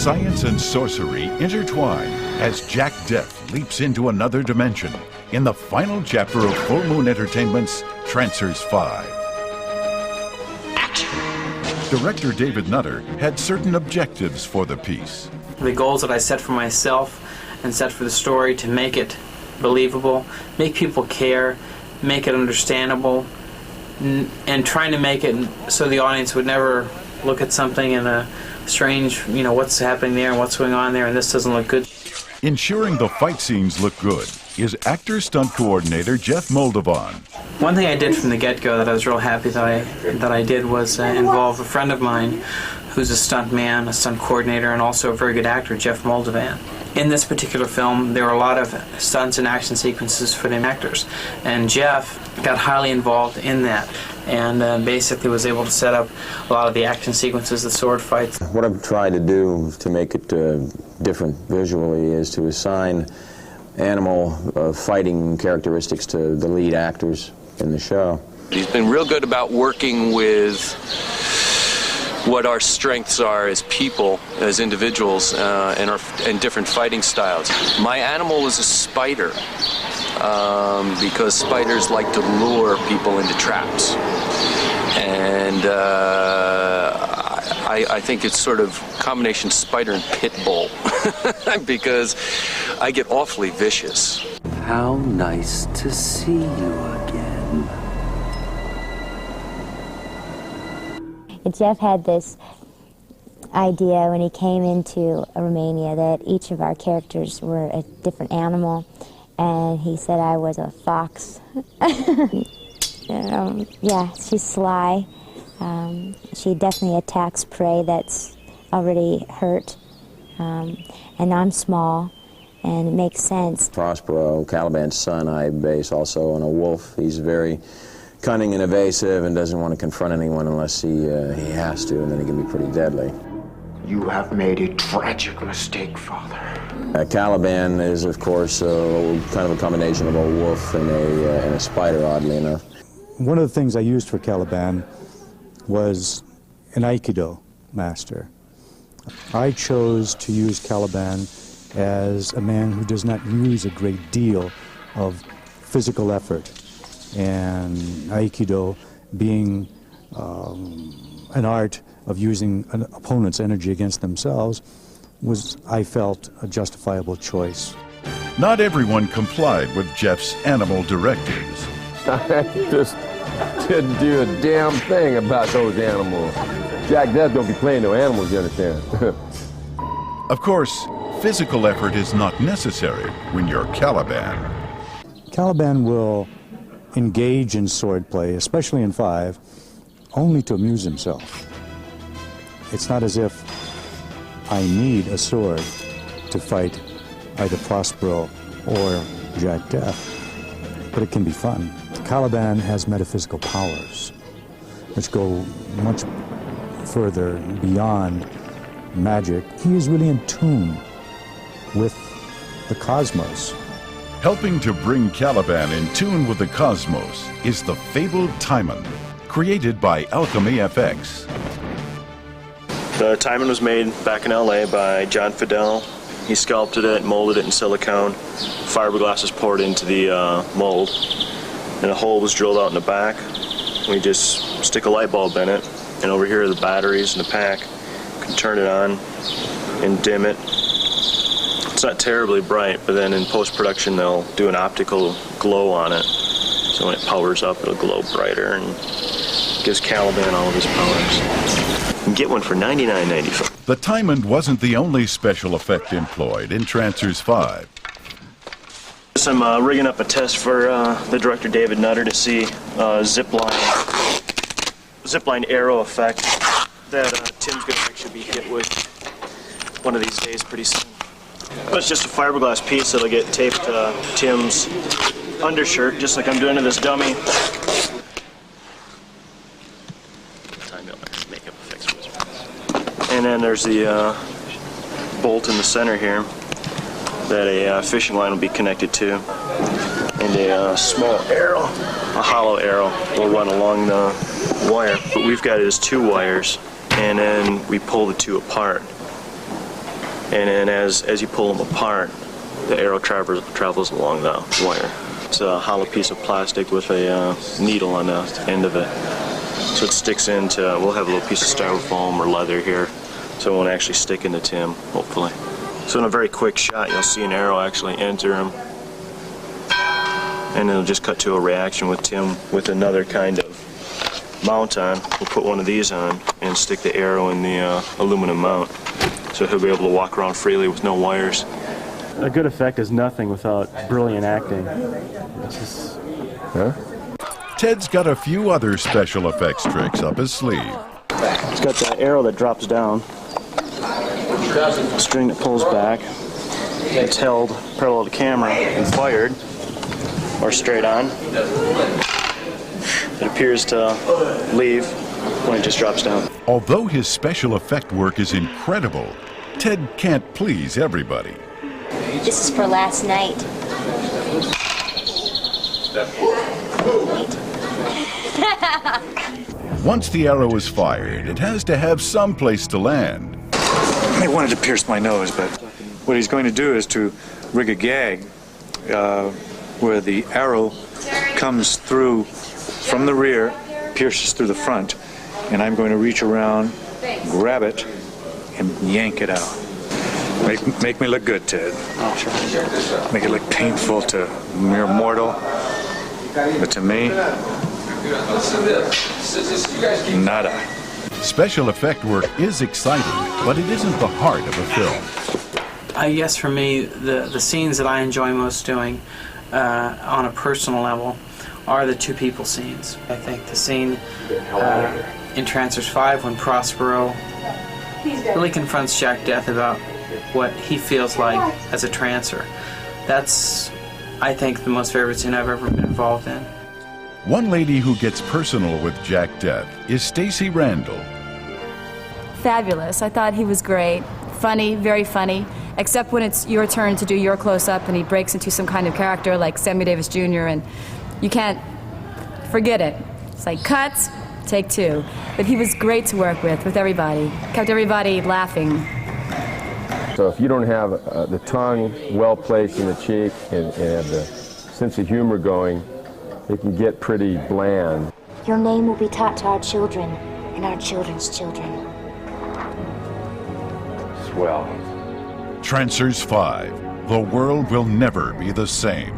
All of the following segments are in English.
Science and sorcery intertwine as Jack Death leaps into another dimension in the final chapter of Full Moon Entertainment's Trancers 5. Director David Nutter had certain objectives for the piece. The goals that I set for myself and set for the story to make it believable, make people care, make it understandable, and trying to make it so the audience would never look at something in a strange, what's happening there and what's going on there and this doesn't look good. Ensuring the fight scenes look good is actor-stunt coordinator Jeff Moldovan. One thing I did from the get-go that I was real happy that I did was involve a friend of mine who's a stunt man, a stunt coordinator, and also a very good actor, Jeff Moldovan. In this particular film, there were a lot of stunts and action sequences for the actors, and Jeff got highly involved in that and basically was able to set up a lot of the action sequences, the sword fights. What I've tried to do to make it different visually is to assign animal fighting characteristics to the lead actors in the show. He's been real good about working with what our strengths are as people, as individuals, and different fighting styles. My animal was a spider, because spiders like to lure people into traps. And I think it's sort of combination spider and pit bull, because I get awfully vicious. How nice to see you again. Jeff had this idea when he came into Romania that each of our characters were a different animal, and he said I was a fox. Yeah, she's sly. She definitely attacks prey that's already hurt, and I'm small, and it makes sense. Prospero, Caliban's son, I base also on a wolf. He's very cunning and evasive and doesn't want to confront anyone unless he has to, and then he can be pretty deadly. You have made a tragic mistake, Father. Caliban is, of course, kind of a combination of a wolf and a spider, oddly enough. One of the things I used for Caliban was an Aikido master. I chose to use Caliban as a man who does not use a great deal of physical effort, and Aikido being an art of using an opponent's energy against themselves was, I felt, a justifiable choice. Not everyone complied with Jeff's animal directives. I just didn't do a damn thing about those animals. Jack Death don't be playing no animals, you understand? Of course, physical effort is not necessary when you're Caliban. Caliban will engage in swordplay, especially in 5, only to amuse himself. It's not as if I need a sword to fight either Prospero or Jack Death, but it can be fun. Caliban has metaphysical powers, which go much further beyond magic. He is really in tune with the cosmos. Helping to bring Caliban in tune with the cosmos is the fabled Timon, created by Alchemy FX. The Timon was made back in LA by John Fidel. He sculpted it, molded it in silicone. Fiberglass was poured into the mold, and a hole was drilled out in the back. We just stick a light bulb in it, and over here are the batteries in the pack. You can turn it on and dim it. It's not terribly bright, but then in post-production they'll do an optical glow on it. So when it powers up, it'll glow brighter and gives Caliban all of his powers. You can get one for $99.95. The Timon wasn't the only special effect employed in Trancers 5. I'm rigging up a test for the director David Nutter to see zipline arrow effect that Tim's going to actually be hit with one of these days pretty soon. But it's just a fiberglass piece that'll get taped to Tim's undershirt, just like I'm doing to this dummy. And then there's the bolt in the center here that a fishing line will be connected to. And a small arrow, a hollow arrow, will run along the wire. What we've got is 2 wires, and then we pull the 2 apart. And then as you pull them apart, the arrow travels along the wire. It's a hollow piece of plastic with a needle on the end of it. So it sticks into, we'll have a little piece of styrofoam or leather here, so it won't actually stick into Tim, hopefully. So in a very quick shot, you'll see an arrow actually enter him. And it'll just cut to a reaction with Tim with another kind of mount on. We'll put one of these on and stick the arrow in the aluminum mount. So he'll be able to walk around freely with no wires. A good effect is nothing without brilliant acting. It's just... Huh? Ted's got a few other special effects tricks up his sleeve. It's got the arrow that drops down, string that pulls back. It's held parallel to camera and fired, or straight on. It appears to leave when it just drops down. Although his special effect work is incredible, Ted can't please everybody. This is for last night. Once the arrow is fired, it has to have some place to land. They wanted to pierce my nose, but what he's going to do is to rig a gag where the arrow comes through from the rear, pierces through the front, and I'm going to reach around, grab it, and yank it out. Make me look good, Ted. Oh, sure. Make it look painful to mere mortal, but to me, nada. Special effect work is exciting, but it isn't the heart of a film. I guess for me, the scenes that I enjoy most doing on a personal level are the two people scenes. I think the scene in Trancers 5 when Prospero really confronts Jack Death about what he feels like as a trancer. That's, I think, the most favorite scene I've ever been involved in. One lady who gets personal with Jack Death is Stacy Randall. Fabulous. I thought he was great. Funny, very funny, except when it's your turn to do your close-up and he breaks into some kind of character like Sammy Davis Jr. and you can't forget it. It's like, cut, take two. But he was great to work with everybody. Kept everybody laughing. So if you don't have the tongue well placed in the cheek and have the sense of humor going, it can get pretty bland. Your name will be taught to our children and our children's children. Swell. Trancers 5. The world will never be the same.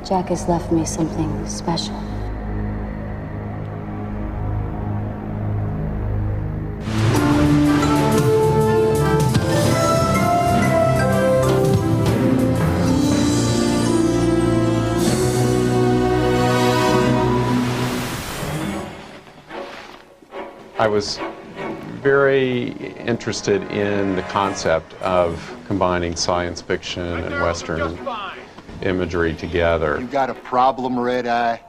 Jack has left me something special. I was very interested in the concept of combining science fiction and Western imagery together. You got a problem, Red Eye?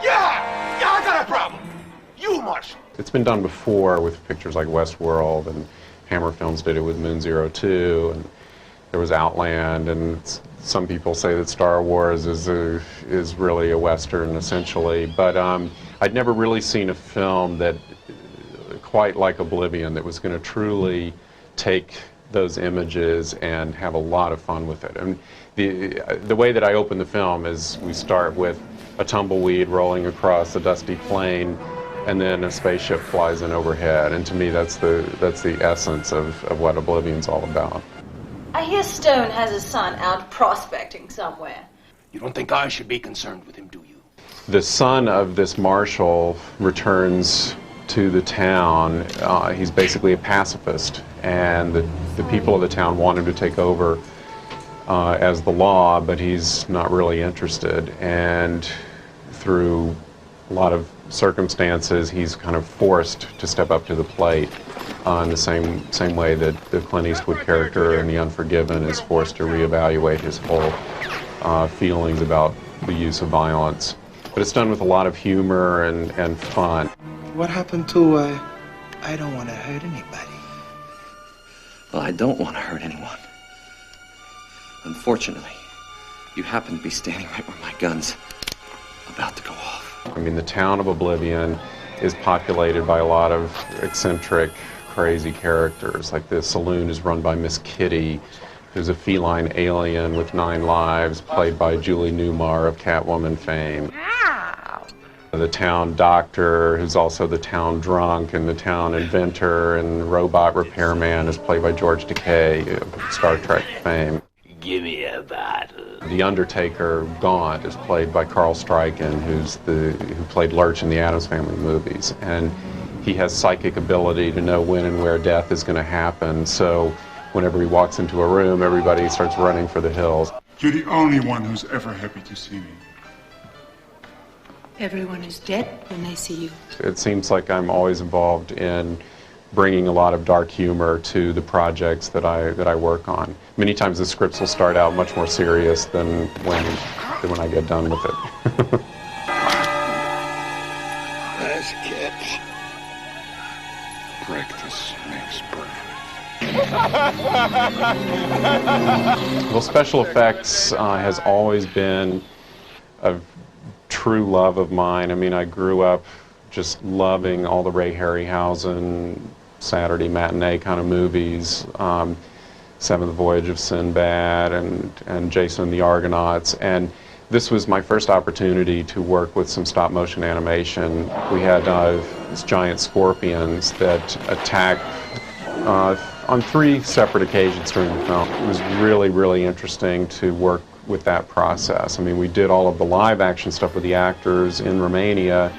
Yeah, I got a problem. You must. It's been done before with pictures like Westworld, and Hammer Films did it with Moon 02, and there was Outland, and some people say that Star Wars is really a Western, essentially. But I'd never really seen a film that quite like Oblivion that was going to truly take those images and have a lot of fun with it. And the way that I open the film is we start with a tumbleweed rolling across a dusty plain, and then a spaceship flies in overhead. And to me, that's the essence of what Oblivion's all about. I hear Stone has a son out prospecting somewhere. You don't think I should be concerned with him, do you? The son of this marshal returns to the town. He's basically a pacifist, and the people of the town want him to take over as the law, but he's not really interested. And through a lot of circumstances, he's kind of forced to step up to the plate in the same way that the Clint Eastwood character in The Unforgiven is forced to reevaluate his whole feelings about the use of violence. But it's done with a lot of humor and fun. What happened to, I don't want to hurt anybody? Well, I don't want to hurt anyone. Unfortunately, you happen to be standing right where my gun's about to go off. I mean, the town of Oblivion is populated by a lot of eccentric crazy characters. Like the saloon is run by Miss Kitty, who's a feline alien with 9 lives, played by Julie Newmar of Catwoman fame. The town doctor, who's also the town drunk, and the town inventor and robot repairman, is played by George Takei of Star Trek fame. Give me a bottle. The Undertaker, Gaunt, is played by Carl Stryken, who played Lurch in the Addams Family movies. And he has psychic ability to know when and where death is going to happen. So whenever he walks into a room, everybody starts running for the hills. You're the only one who's ever happy to see me. Everyone is dead when they see you. It seems like I'm always involved in bringing a lot of dark humor to the projects that I work on. Many times the scripts will start out much more serious than when I get done with it. Nice catch. Practice makes perfect. Well, special effects has always been a true love of mine. I mean, I grew up just loving all the Ray Harryhausen Saturday matinee kind of movies, Seventh Voyage of Sinbad and Jason and the Argonauts, and this was my first opportunity to work with some stop motion animation. We had these giant scorpions that attacked on 3 separate occasions during the film. It was really, really interesting to work with that process. I mean, we did all of the live action stuff with the actors in Romania.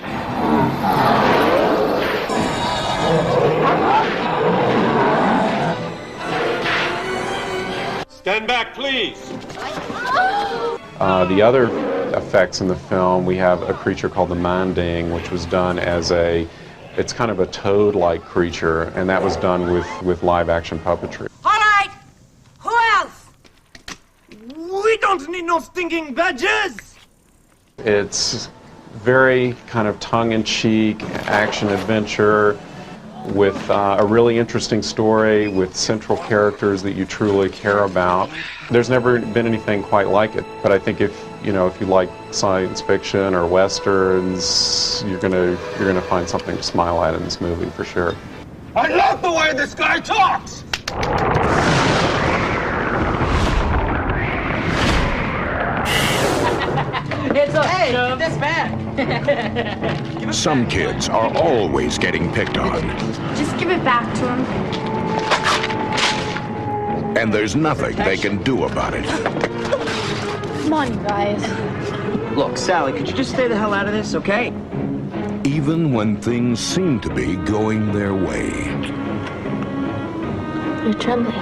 Stand back, please. The other effects in the film, we have a creature called the Manding, which was done as it's kind of a toad-like creature, and that was done with live action puppetry. All right. Who else? We don't need no stinking badges. It's very kind of tongue-in-cheek action-adventure with a really interesting story with central characters that you truly care about. There's never been anything quite like it, but I think if you like science fiction or westerns, you're gonna find something to smile at in this movie for sure. I love the way this guy talks. It's okay. This bad. Some kids are always getting picked on. Just give it back to him. And there's nothing they can do about it. Come on, you guys. Look, Sally, could you just stay the hell out of this, okay? Even when things seem to be going their way. You're trembling.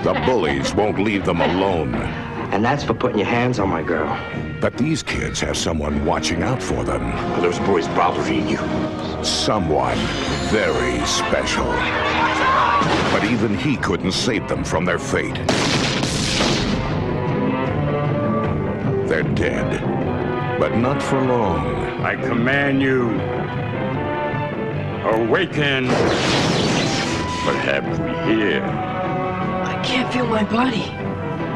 The bullies won't leave them alone. And that's for putting your hands on my girl. But these kids have someone watching out for them. Are those boys bothering you? Someone very special. But even he couldn't save them from their fate. They're dead, but not for long. I command you, awaken. What have we here? I can't feel my body.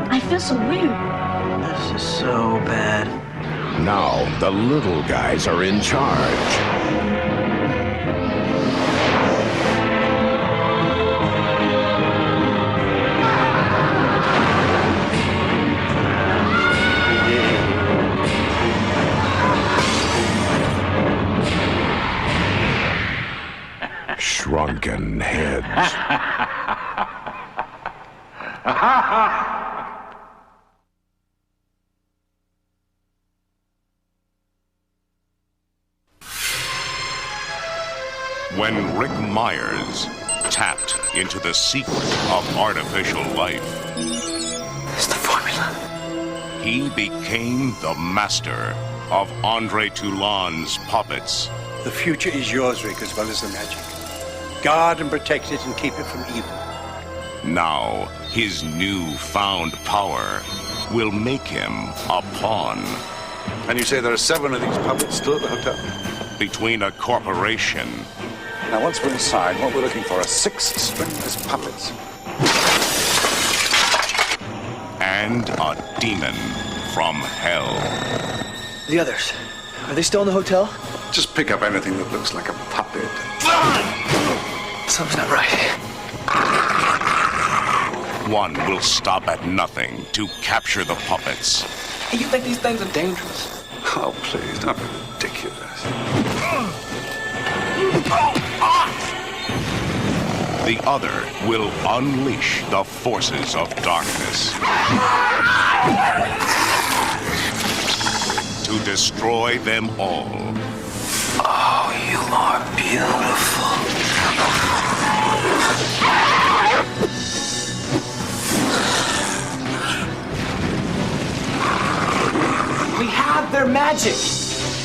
I feel so weird. This is so bad. Now the little guys are in charge. Shrunken heads. When Rick Myers tapped into the secret of artificial life, it's the formula. He became the master of Andre Toulon's puppets. The future is yours, Rick, as well as the magic. Guard and protect it and keep it from evil. Now, his new-found power will make him a pawn. And you say there are 7 of these puppets still at the hotel? Between a corporation. Now, once we're inside, what we're looking for are 6 stringless puppets. And a demon from hell. The others, are they still in the hotel? Just pick up anything that looks like a pup. puppet. Something's not right. One will stop at nothing to capture the puppets. Hey, you think these things are dangerous? Oh, please, don't be ridiculous. The other will unleash the forces of darkness to destroy them all. Oh, you are beautiful. We have their magic.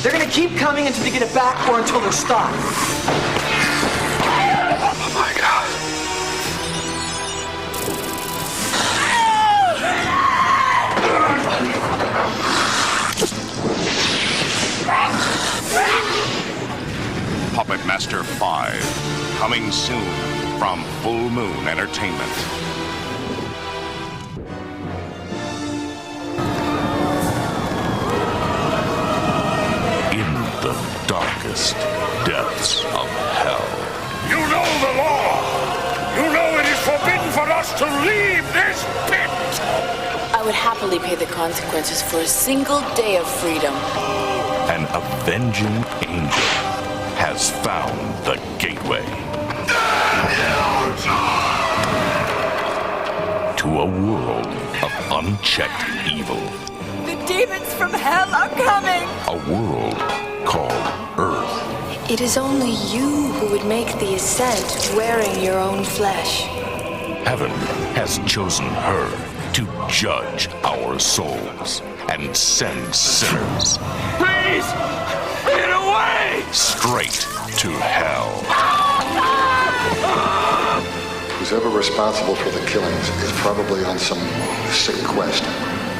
They're gonna keep coming until they get it back or until they're stopped. Oh my God. Puppet Master 5, coming soon from Full Moon Entertainment. In the darkest depths of hell. You know the law. You know it is forbidden for us to leave this pit. I would happily pay the consequences for a single day of freedom. An avenging angel has found the gateway to a world of unchecked evil. The demons from hell are coming! A world called Earth. It is only you who would make the ascent wearing your own flesh. Heaven has chosen her to judge our souls and send sinners. Please, get away! Straight to hell. Who's ever responsible for the killings is probably on some sick quest.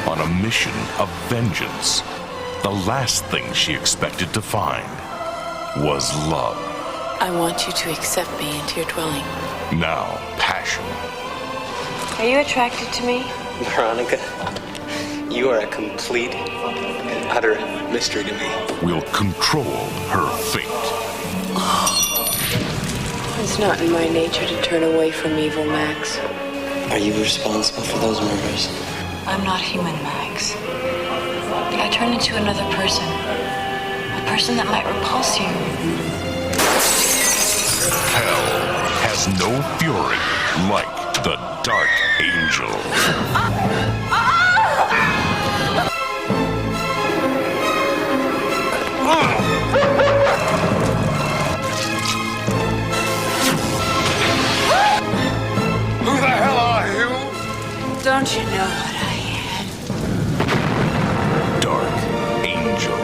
On a mission of vengeance, the last thing she expected to find was love. I want you to accept me into your dwelling. Now, passion. Are you attracted to me? Veronica, you are a complete and utter mystery to me. Will control her fate. It's not in my nature to turn away from evil, Max. Are you responsible for those murders? I'm not human, Max. I turn into another person. A person that might repulse you. Hell has no fury like the Dark Angel. Who the hell are you? Don't you know what I Dark Angel.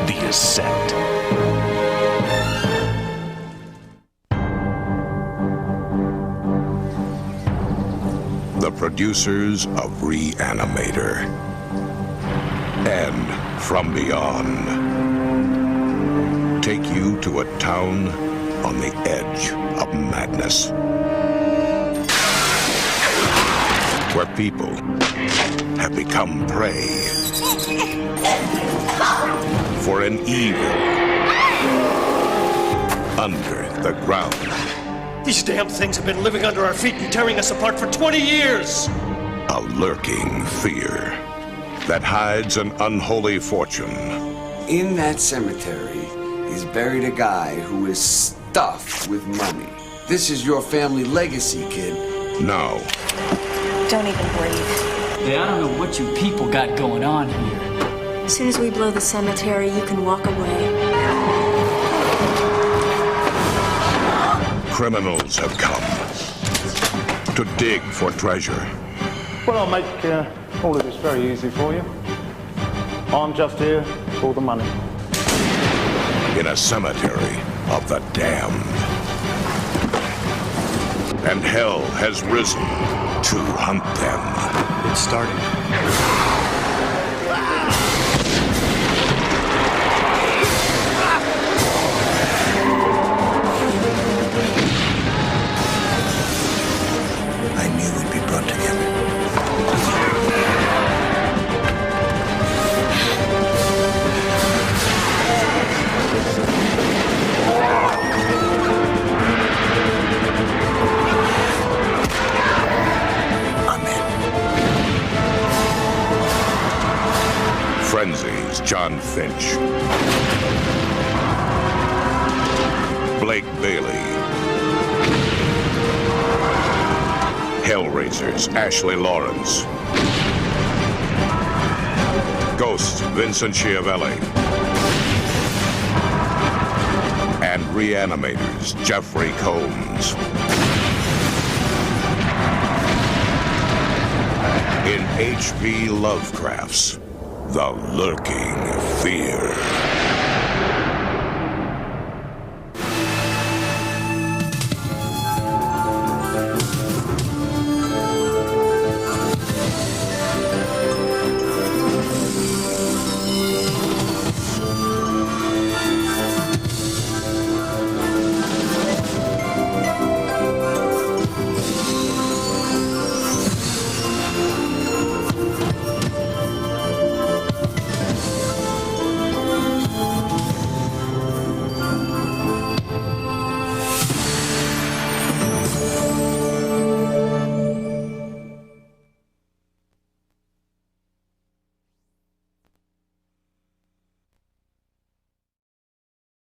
The Ascent. The producers of Reanimator and From Beyond take you to a town on the edge of madness, where people have become prey for an evil under the ground. These damn things have been living under our feet and tearing us apart for 20 years! A lurking fear that hides an unholy fortune. In that cemetery is buried a guy who is stuffed with money. This is your family legacy, kid. Now, Don't even breathe. Hey, I don't know what you people got going on here. As soon as we blow the cemetery, you can walk away. criminals have come to dig for treasure. Well, I'll make all of this very easy for you. I'm just here for the money. In a cemetery of the damned. And hell has risen to hunt them. It started. I knew we'd be brought together. Finch. Blake Bailey. Hellraisers, Ashley Lawrence. Ghost, Vincent Schiavelli. And Reanimators, Jeffrey Combs. In H.P. Lovecraft's The Lurking Fear.